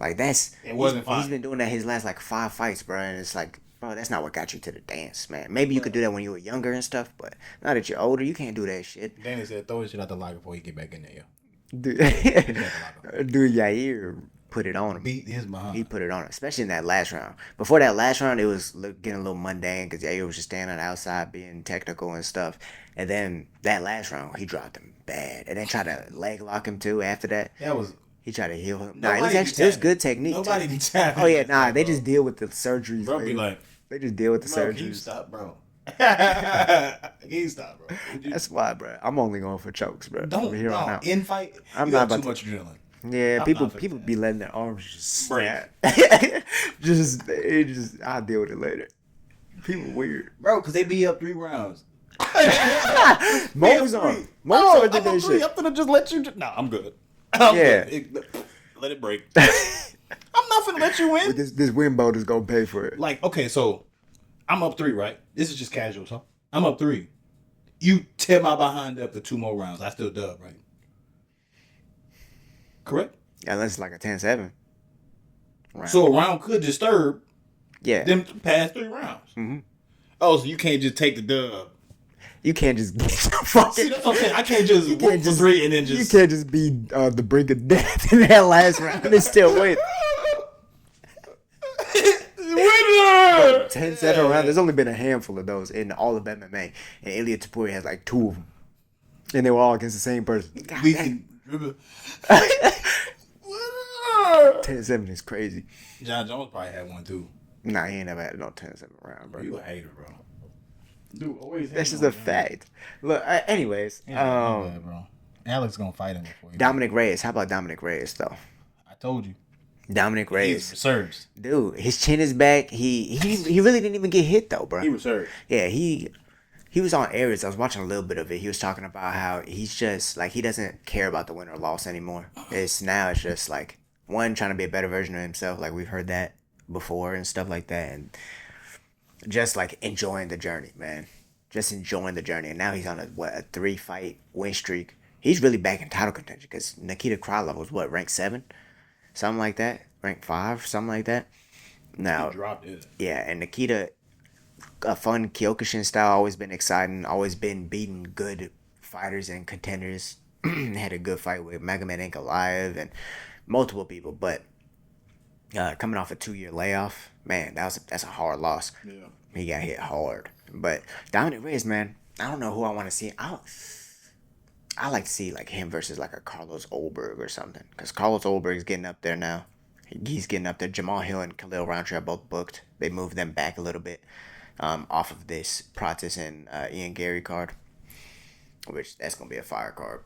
Like it wasn't fine. He's been doing that his last like 5 fights, bro, and it's like, bro, that's not what got you to the dance, man. Maybe you could do that when you were younger and stuff, but now that you're older, you can't do that shit. Danny said, throw his shit out the locker before he get back in there, yo. Dude, Yair put it on him. Beat his behind. He put it on him, especially in that last round. Before that last round, it was getting a little mundane because Yair was just standing on the outside being technical and stuff. And then that last round, he dropped him bad. And then tried to leg lock him too after that. He tried to heal him. Nah, it was good technique. Nobody be tapping. Oh, yeah, nah, they just deal with the surgeries. Bro, be like, they just deal with the surgeries. Can you stop, bro? Can you stop, bro? That's why, bro. I'm only going for chokes, bro. Don't in fight. I'm you not got about too much adrenaline. Yeah, I'm people be letting their arms just snap. I'll deal with it later. People weird. Bro, because they be up 3 rounds. Mo was on. I'm did that shit. I'm gonna just let you. Nah, I'm good. Good. Let it break. I'm not gonna let you win. This win boat is gonna pay for it. Like, okay, so I'm up 3, right? This is just casual, so I'm up 3. You tear my behind up to 2 more rounds. I still dub, right? Correct? Yeah, unless it's like a 10-7. So a round could disturb them past 3 rounds. Mm-hmm. Oh, so you can't just take the dub. You can't just See, that's what I'm saying. I can't just whoop for 3 and then just... You can't just be the brink of death in that last round and still win. Winner! 10-7 round. There's only been a handful of those in all of MMA. And Ilia Topuria has like 2 of them. And they were all against the same person. God, We can... 10-7 is crazy. John Jones probably had one too. Nah, he ain't never had no 10-7 round, bro. You a hater, bro. Dude, always. That's just a fact. Look, anyways, bro. Alex gonna fight him before you. Dominick Reyes. How about Dominick Reyes though? I told you. Dominick Reyes. He's resurged. Dude, his chin is back. He really didn't even get hit though, bro. He resurged. Yeah, he was on Aries. I was watching a little bit of it. He was talking about how he's just like he doesn't care about the win or loss anymore. It's just like one trying to be a better version of himself. Like we've heard that before and stuff like that, and just like enjoying the journey, man. Just enjoying the journey. And now he's on a 3-fight win streak. He's really back in title contention because Nikita Krylov was ranked 7, something like that, ranked 5, something like that. Now, He dropped it. Yeah, and Nikita, a fun Kyokushin style, always been exciting, always been beating good fighters and contenders. Had a good fight with Magomed Ankalaev and multiple people, but coming off a 2-year layoff, man, that's a hard loss. Yeah. He got hit hard. But Dominick Reyes, man, I don't know who I want to see. I like to see like him versus like a Carlos Ulberg or something, because Carlos Ulberg's getting up there now. He's getting up there. Jamal Hill and Khalil Rountree are both booked. They moved them back a little bit off of this Prates and Ian Garry card, which that's gonna be a fire card.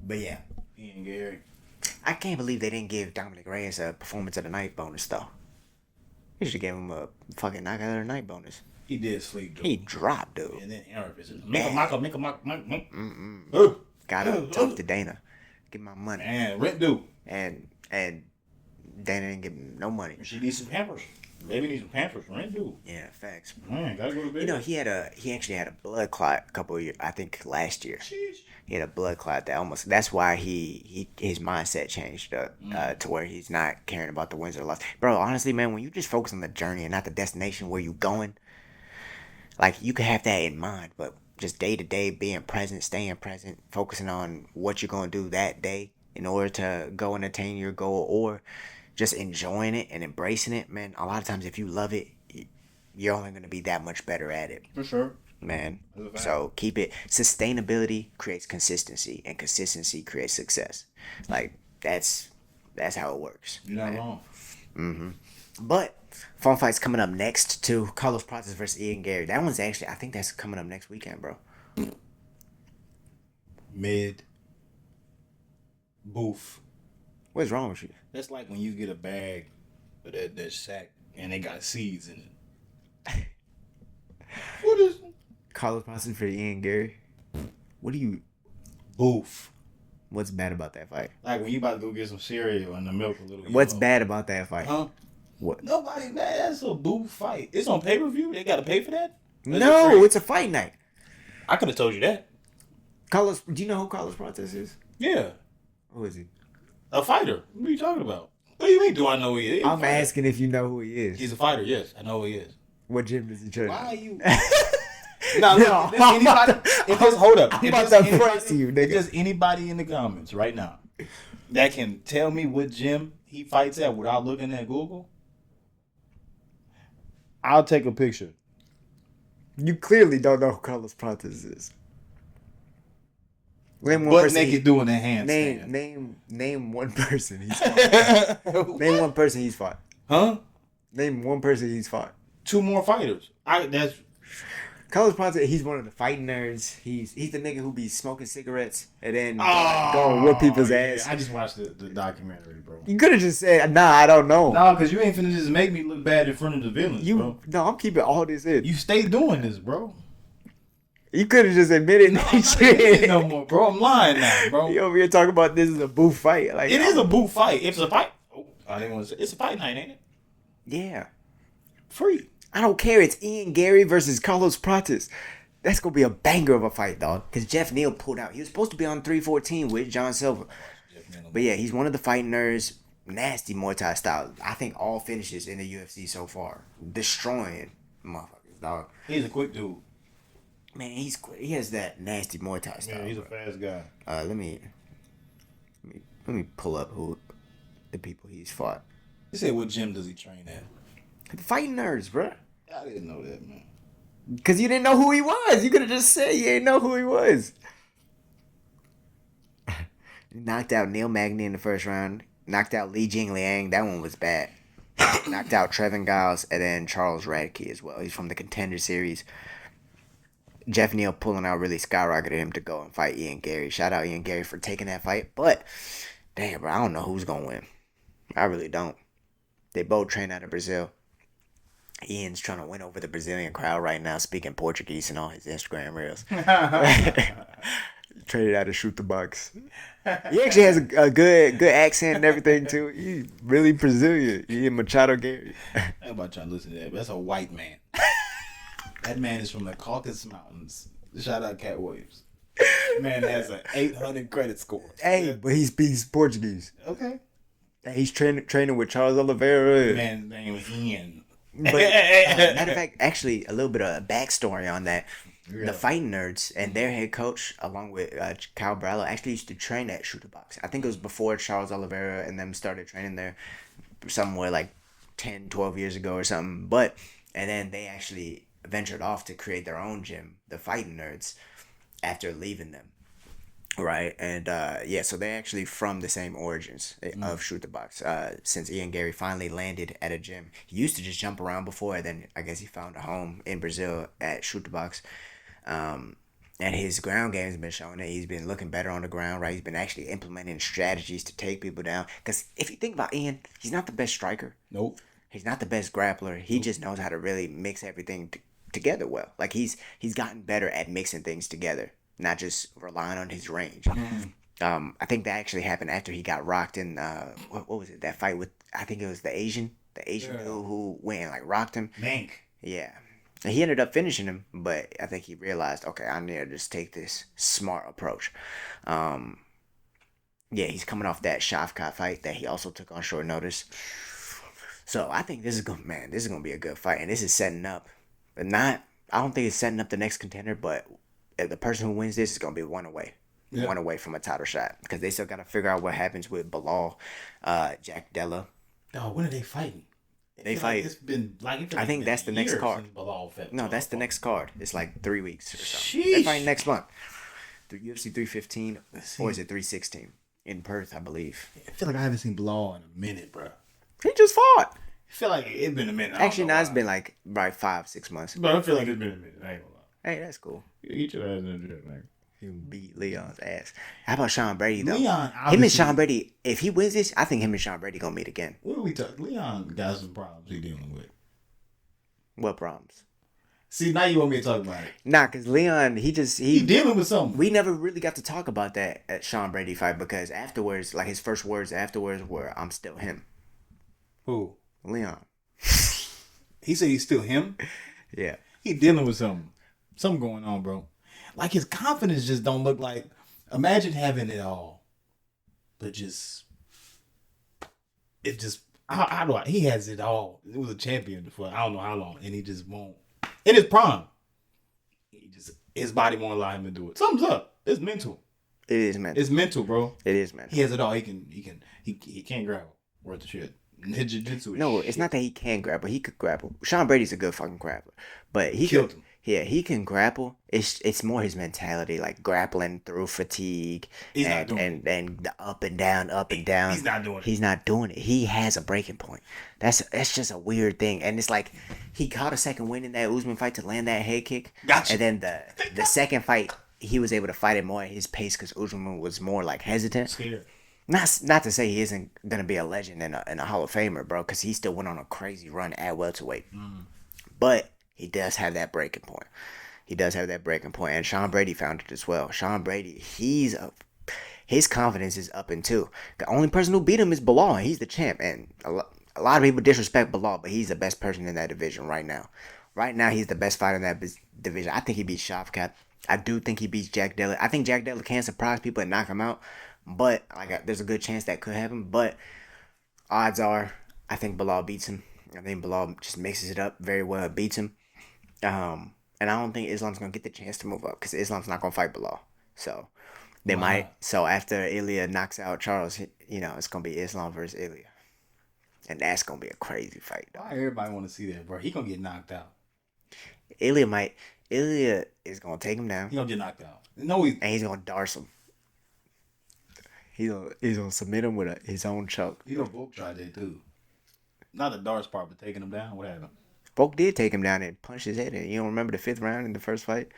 But yeah, Ian Garry. I can't believe they didn't give Dominick Reyes a performance of the night bonus though. They should give him a fucking knockout of the night bonus. He did sleep, dude. He dropped, dude. And then Aaron visited. Make a mock. Gotta talk to Dana. Give my money. And rent due. And Dana didn't give him no money. She needs some Pampers. Baby needs some Pampers. Rent due. Yeah, facts. Man, gotta go to bed. You know, he actually had a blood clot a couple of years, I think last year. Sheesh. He had a blood clot that's why his mindset changed up to where he's not caring about the wins or loss. Bro, honestly, man, when you just focus on the journey and not the destination where you going, like you can have that in mind, but just day to day being present, staying present, focusing on what you're going to do that day in order to go and attain your goal, or just enjoying it and embracing it, man. A lot of times if you love it, you're only going to be that much better at it. For sure. man. So keep it. Sustainability creates consistency, and consistency creates success. Like that's how it works. You're not wrong. Mm-hmm. But fun fight's coming up next too. Carlos Prates versus Ian Garry. That one's actually, I think that's coming up next weekend, bro. Mid. Boof. What's wrong with you? That's like when you get a bag of that sack and they got seeds in it. What is Carlos Prates for Ian Garry. What do you? Boof. What's bad about that fight? Like when you about to go get some cereal and the milk a little. What's bad about that fight? Huh? What? Nobody mad. That's a boof fight. It's on pay-per-view. They got to pay for that? No, it's a fight night. I could have told you that. Carlos, do you know who Carlos Prates is? Yeah. Who is he? A fighter. What are you talking about? What do you mean, do I know who he is? I'm asking if you know who he is. He's a fighter, yes. I know who he is. What gym does he train? Why are you... No, anybody... Hold up. I'm about to press you, nigga. If there's anybody in the comments right now that can tell me what gym he fights at without looking at Google, I'll take a picture. You clearly don't know who Carlos Prates is. Name one Butt person. naked doing a handstand. Name one person he's fought. Name one person he's fought. Huh? Name one person he's fought. 2 more fighters. That's Carlos Prates, he's one of the fighting nerds. He's the nigga who be smoking cigarettes and then go and whoop people's ass. I just watched the documentary, bro. You could have just said, nah, I don't know. No, because you ain't finna just make me look bad in front of the villains, bro. No, I'm keeping all this in. You stay doing this, bro. You could have just admitted that I'm not shit. no more, bro. I'm lying now, bro. You over here talking about this is a booth fight. Like It is a booth fight. If it's a fight, I didn't want to say it's a fight night, ain't it? Yeah. Free. I don't care. It's Ian Garry versus Carlos Prates. That's going to be a banger of a fight, dog. Because Jeff Neal pulled out. He was supposed to be on 314 with John Silva. But yeah, he's one of the fighting nerds. Nasty Muay Thai style. I think all finishes in the UFC so far. Destroying motherfuckers, dog. He's a quick dude. Man, he's quick. He has that nasty Muay Thai style. Yeah, he's a fast guy. Let me pull up who the people he's fought. You said what gym does he train at? The fighting nerds, bruh. I didn't know that, man. Because you didn't know who he was. You could have just said you didn't know who he was. Knocked out Neil Magny in the first round. Knocked out Li Jingliang. That one was bad. Knocked out Trevin Giles and then Charles Radke as well. He's from the Contender Series. Jeff Neal pulling out really skyrocketed him to go and fight Ian Garry. Shout out Ian Garry for taking that fight. But, damn, bro, I don't know who's going to win. I really don't. They both train out of Brazil. Ian's trying to win over the Brazilian crowd right now, speaking Portuguese in all his Instagram reels. Traded out to shoot the box. He actually has a good accent and everything too. He's really Brazilian. Ian Machado Garry. I'm about trying to listen to that. But that's a white man. That man is from the Caucasus Mountains. Shout out Cat Williams. Man has an 800 credit score. Hey, but he speaks Portuguese. Okay. He's training with Charles Oliveira. Man's name is Ian. But matter of fact, actually, a little bit of a backstory on that. Yeah. The fighting nerds and their head coach, along with Kyle Brallo, actually used to train at Shooter Box. I think it was before Charles Oliveira and them started training there somewhere like 10, 12 years ago or something. And then they actually ventured off to create their own gym, the fighting nerds, after leaving them. Right, and so they're actually from the same origins of Shoot the Box. Since Ian Garry finally landed at a gym, he used to just jump around before, and then I guess he found a home in Brazil at Shoot the Box. And his ground game has been showing it. He's been looking better on the ground, right? He's been actually implementing strategies to take people down. Because if you think about Ian, he's not the best striker. Nope. He's not the best grappler. He just knows how to really mix everything together well. Like he's gotten better at mixing things together. Not just relying on his range. I think that actually happened after he got rocked in what was it? That fight with, I think it was the Asian dude who went and like rocked him. Mank. Yeah. And he ended up finishing him, but I think he realized, okay, I need to just take this smart approach. He's coming off that Shavkat fight that he also took on short notice. So I think this is gonna be a good fight, and this is setting up. I don't think it's setting up the next contender, but the person who wins this is going to be one away from a title shot, because they still got to figure out what happens with Bilal, Jack Della. Oh, when are they fighting? They fight. It's been like I think that's the next card. No, that's the next card. It's like 3 weeks or something. They're fighting next month. The UFC 315 or is it 316 in Perth, I believe. I feel like I haven't seen Bilal in a minute, bro. He just fought. I feel like it's been a minute. Actually, no, it's been like about 5-6 months. But I feel like it's been a minute. I ain't gonna lie. Hey, that's cool. Eat your ass in the gym, man. He beat Leon's ass. How about Sean Brady though? Leon, him and Sean Brady. If he wins this, I think him and Sean Brady gonna meet again. What are we talking? Leon got some problems he dealing with. What problems? See, now you want me to talk about it? Nah, cause Leon, he dealing with something. We never really got to talk about that at Sean Brady fight because afterwards, like his first words afterwards were, "I'm still him." Who? Leon. He said he's still him. Yeah. He dealing with something going on, bro. Like his confidence just don't look like. Imagine having it all, but how do I? He has it all. He was a champion for I don't know how long, and he just won't. In his prime, his body won't allow him to do it. Something's up. It's mental. It is mental. It's mental, bro. It is mental. He has it all. He can't grapple. Worth the shit. Jiu-jitsu. No, it's not that he can't grapple. He could grapple. Sean Brady's a good fucking grappler, but he killed him. Yeah, he can grapple. It's more his mentality, like grappling through fatigue and the up and down. He's not doing it. He's not doing it. He has a breaking point. That's just a weird thing. And it's like he caught a second win in that Usman fight to land that head kick. Gotcha. And then the second fight, he was able to fight it more at his pace because Usman was more like hesitant. Scared. Not to say he isn't gonna be a legend and a Hall of Famer, bro, because he still went on a crazy run at welterweight. But he does have that breaking point. And Sean Brady found it as well. Sean Brady, his confidence is up in two. The only person who beat him is Bilal, and he's the champ. And a lot of people disrespect Bilal, but he's the best person in that division right now. Right now, he's the best fighter in that division. I think he beats Shavkat. I do think he beats Jack Della. I think Jack Della can surprise people and knock him out. But there's a good chance that could happen. But odds are, I think Bilal beats him. I think Bilal just mixes it up very well and beats him. And I don't think Islam's gonna get the chance to move up because Islam's not gonna fight Bilal. So they might. So after Ilia knocks out Charles, it's gonna be Islam versus Ilia, and that's gonna be a crazy fight. Dog. Why everybody want to see that, bro? He gonna get knocked out. Ilia is gonna take him down. He gonna get knocked out. And he's gonna darce him. He's gonna submit him with his own choke. Volk tried that too. Not the darts part, but taking him down. What happened? Volk did take him down and punch his head in. You don't remember the 5th round in the first fight?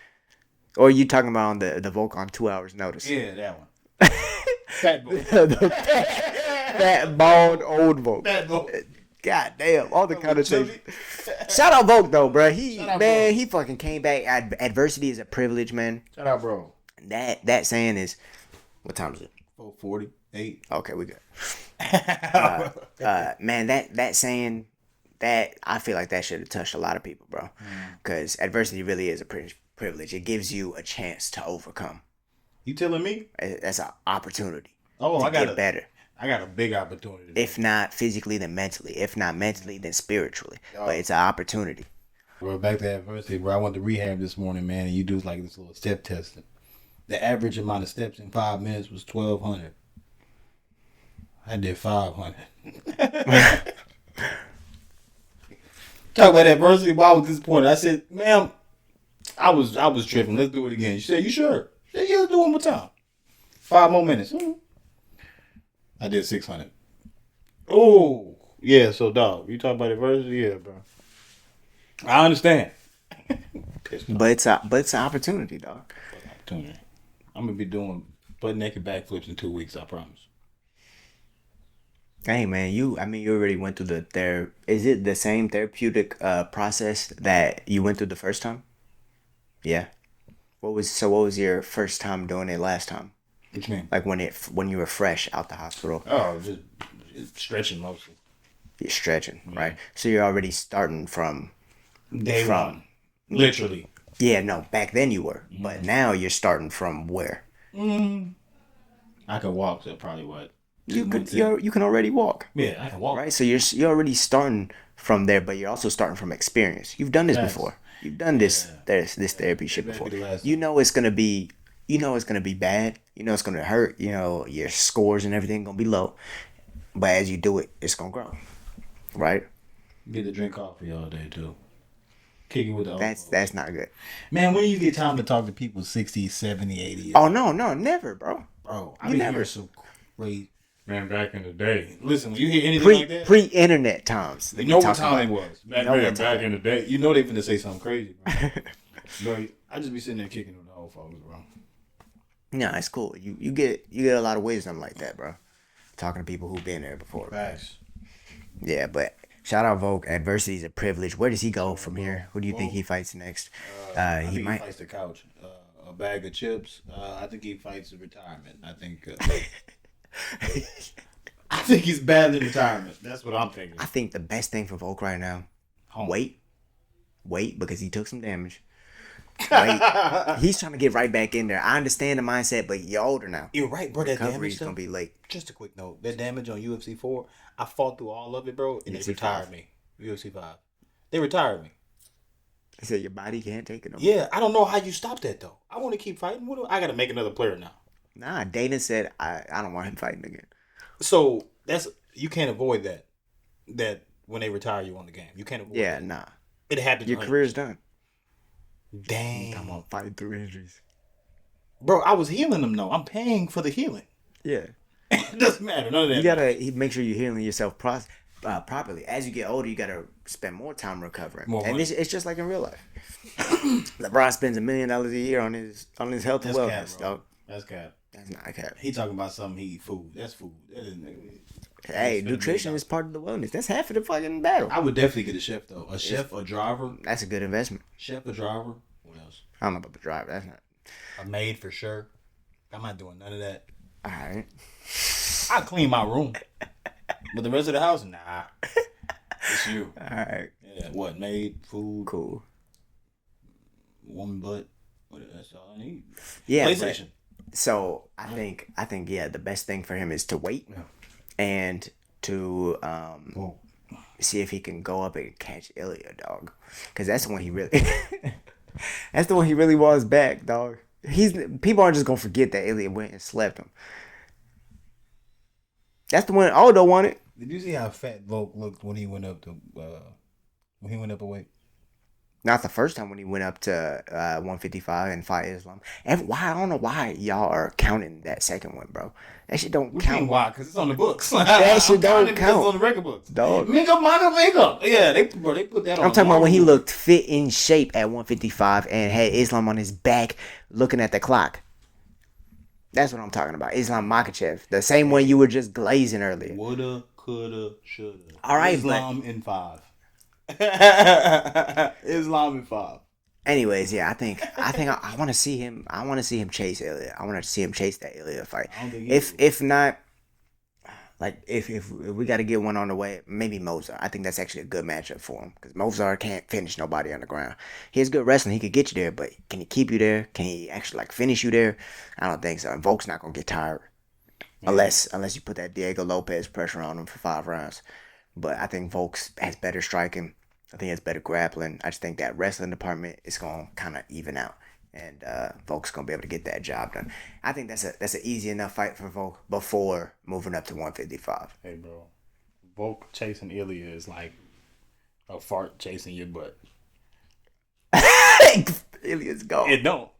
Or you talking about on the Volk on 2 hours notice? Yeah, that one. Fat Volk. Fat, bald, old Volk. Fat Volk. God damn, all the connotations. Shout out Volk though, bro. He fucking came back. Adversity is a privilege, man. Shout out, bro. That saying is, what time is it? 4:48. Okay, we good. Man, that saying, that I feel like that should have touched a lot of people, bro. Because adversity really is a privilege. It gives you a chance to overcome. You telling me? That's an opportunity. To get better. I got a big opportunity. If not physically, then mentally. If not mentally, then spiritually. But it's an opportunity. Bro, back to adversity, bro. I went to rehab this morning, man, and you do like this little step testing. The average amount of steps in 5 minutes was 1,200. I did 500. Talk about adversity, but I was disappointed. I said, ma'am, I was tripping. Let's do it again. She said, you sure? I said, yeah, let's do it one more time. 5 more minutes. I did 600. Oh, yeah, so dog, you talk about adversity? Yeah, bro. I understand. But it's an opportunity, dog. Opportunity. I'm going to be doing butt naked backflips in 2 weeks, I promise. Hey man, you already went through is it the same therapeutic process that you went through the first time? Yeah. What was your first time doing it last time? What you mean? Like when you were fresh out the hospital? Oh, just stretching mostly. You're stretching, right? So you're already starting from day one. Literally. Yeah, no, back then you were. But now you're starting from where? I could walk, so probably what? You can already walk. Yeah, I can walk. Right? So you're already starting from there, but you're also starting from experience. You've done this before. You've done this therapy shit before. You know it's gonna be bad. You know it's gonna hurt. You know your scores and everything gonna be low. But as you do it, it's gonna grow. Right? Get to drink coffee all day too. Kick it with the That's not good. Man, when you get time to talk to people 60, 70, 80 years Oh, no, never, bro. Bro, I never hear some crazy. Man, back in the day. Listen, when you hear anything like that. Pre-internet times. You know what time it was. Back in the day. You know they finna say something crazy, bro. Bro, I just be sitting there kicking with the old folks, bro. No, it's cool. You get a lot of wisdom like that, bro. Talking to people who've been there before. Facts. Yeah, but shout out Volk. Adversity is a privilege. Where does he go from here? Who do you think he fights next? He fights the couch. A bag of chips. I think he fights retirement. I think he's bad in retirement. That's what I'm thinking. I think the best thing for Volk right now, wait, because he took some damage. Wait. He's trying to get right back in there. I understand the mindset, but you're older now. You're right, bro. That Recovery's damage gonna be late. Just a quick note. That damage on UFC 4, I fought through all of it, bro, and they retired me. UFC 5. They retired me. They said your body can't take it no more. Yeah, I don't know how you stop that, though. I want to keep fighting. I got to make another player now. Nah, Dana said, I don't want him fighting again. So, you can't avoid that. That when they retire you on the game. You can't avoid that. Nah. It happens. Your career's done. Dang. I'm talking about fighting through injuries. Bro, I was healing them, though. I'm paying for the healing. Yeah. It doesn't matter. None of that. You gotta make sure you're healing yourself properly. As you get older, you gotta spend more time recovering. It's just like in real life. LeBron spends $1 million a year on his health and wellness, dog. That's cap. That's not cap. He talking about something he eat food. That's food. That isn't. Hey, nutrition is part of the wellness. That's half of the fucking battle. I would definitely get a chef though. A chef, a driver. That's a good investment. Chef, a driver. What else? I don't know about the driver. That's not. A maid for sure. I'm not doing none of that. All right. I clean my room, but the rest of the house, nah. It's you. All right. Yeah. What? Maid, food, Cool. woman butt. That's all I need. Yeah. PlayStation. So I think yeah, the best thing for him is to wait and to see if he can go up and catch Ilia, dog, because that's the one he really that's the one he really wants back, dog. People aren't just gonna forget that Ilia went and slept him. That's the one Aldo wanted. Did you see how fat Volk looked when he went up a weight? Not the first time when he went up to 155 and fight Islam. And I don't know why y'all are counting that second one, bro. That shit don't count. Why? Because it's on the books. That shit don't count. It's on the record books. Dog. Make up. Yeah, they put that on. I'm talking about when he looked fit in shape at 155 and had Islam on his back looking at the clock. That's what I'm talking about. Islam Makhachev. The same one you were just glazing earlier. Woulda, coulda, shoulda. All right, Islam in 5. Islam in 5. Anyways, yeah, I think I want to see him. I want to see him chase Ilia. I want to see him chase that Ilia fight. If not, like if we got to get one on the way, maybe Mozart. I think that's actually a good matchup for him because Mozart can't finish nobody on the ground. He has good wrestling. He could get you there, but can he keep you there? Can he actually like finish you there? I don't think so. And Volk's not gonna get tired unless you put that Diego Lopes pressure on him for 5 rounds. But I think Volk has better striking. I think he has better grappling. I just think that wrestling department is going to kind of even out. And Volk's going to be able to get that job done. I think that's an easy enough fight for Volk before moving up to 155. Hey, bro. Volk chasing Ilia is like a fart chasing your butt. Ilia's gone. It don't.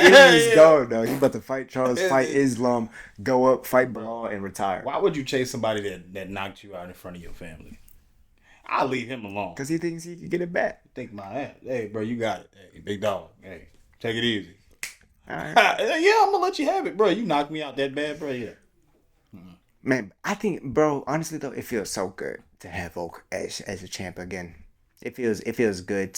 Ilia's gone, though. He's about to fight Charles, fight Islam, go up, fight Bilal, and retire. Why would you chase somebody that knocked you out in front of your family? I'll leave him alone. Because he thinks he can get it back. Think my ass. Hey, bro, you got it. Hey, big dog. Hey, take it easy. All right. Yeah, I'm going to let you have it, bro. You knocked me out that bad, bro. Yeah. Man, I think, bro, honestly, though, it feels so good to have Volk as a champ again. It feels good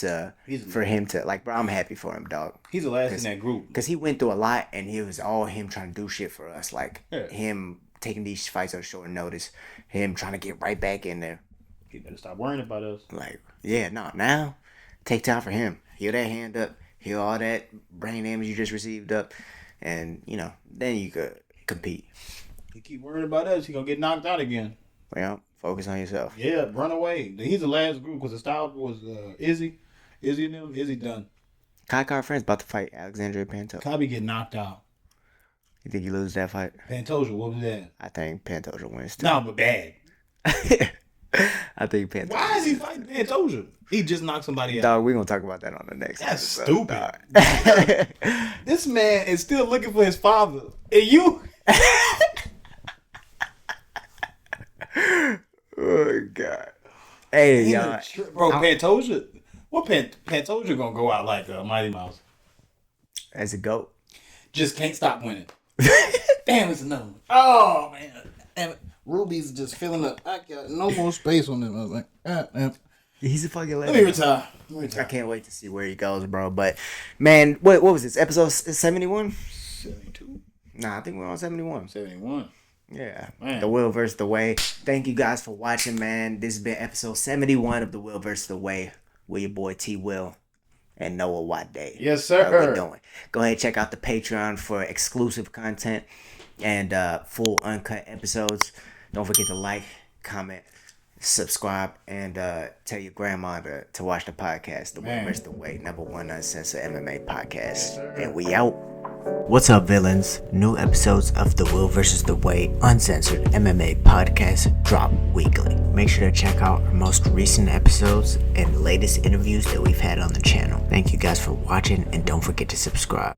for him to, like, bro, I'm happy for him, dog. He's the last in that group. Because he went through a lot, and it was all him trying to do shit for us. Like, him taking these fights on short notice, him trying to get right back in there. He better stop worrying about us. Like, yeah, no, now, take time for him. Heal that hand up, heal all that brain damage you just received up, and, you know, then you could compete. You keep worrying about us, he going to get knocked out again. Well, focus on yourself. Yeah, run away. He's the last group because the style was Izzy and them. Izzy done. Kai Car Friends about to fight Alexander Pantoja. Kai be getting knocked out. You think he lose that fight? Pantoja, what was that? I think Pantoja wins too. No, but bad. I think Pantoja. Why is he fighting Pantoja? He just knocked somebody out. Dog, we're gonna talk about that on the next That's episode, stupid. This man is still looking for his father. And you? Oh God. Hey, y'all. Bro, Pantoja. What Pantoja gonna go out like a Mighty Mouse? As a GOAT. Just can't stop winning. Damn, it's another one. Oh man. Damn it. Ruby's just filling up. I got no more space on them. I was like, God damn. He's a fucking legend. Let me retire. I can't wait to see where he goes, bro. But man, what was this? Episode 71? 72. Nah, I think we're on 71. 71. Yeah. Man. The Will versus the Way. Thank you guys for watching, man. This has been episode 71 of The Will versus the Way with your boy T Will and Noah Wade. Yes, sir. What we doing? Go ahead and check out the Patreon for exclusive content and full uncut episodes. Don't forget to like, comment, subscribe, and tell your grandma to watch the podcast, The Will versus the Way, #1 uncensored MMA podcast. And we out. What's up, villains? New episodes of The Will vs. the Way Uncensored MMA podcast drop weekly. Make sure to check out our most recent episodes and latest interviews that we've had on the channel. Thank you guys for watching, and don't forget to subscribe.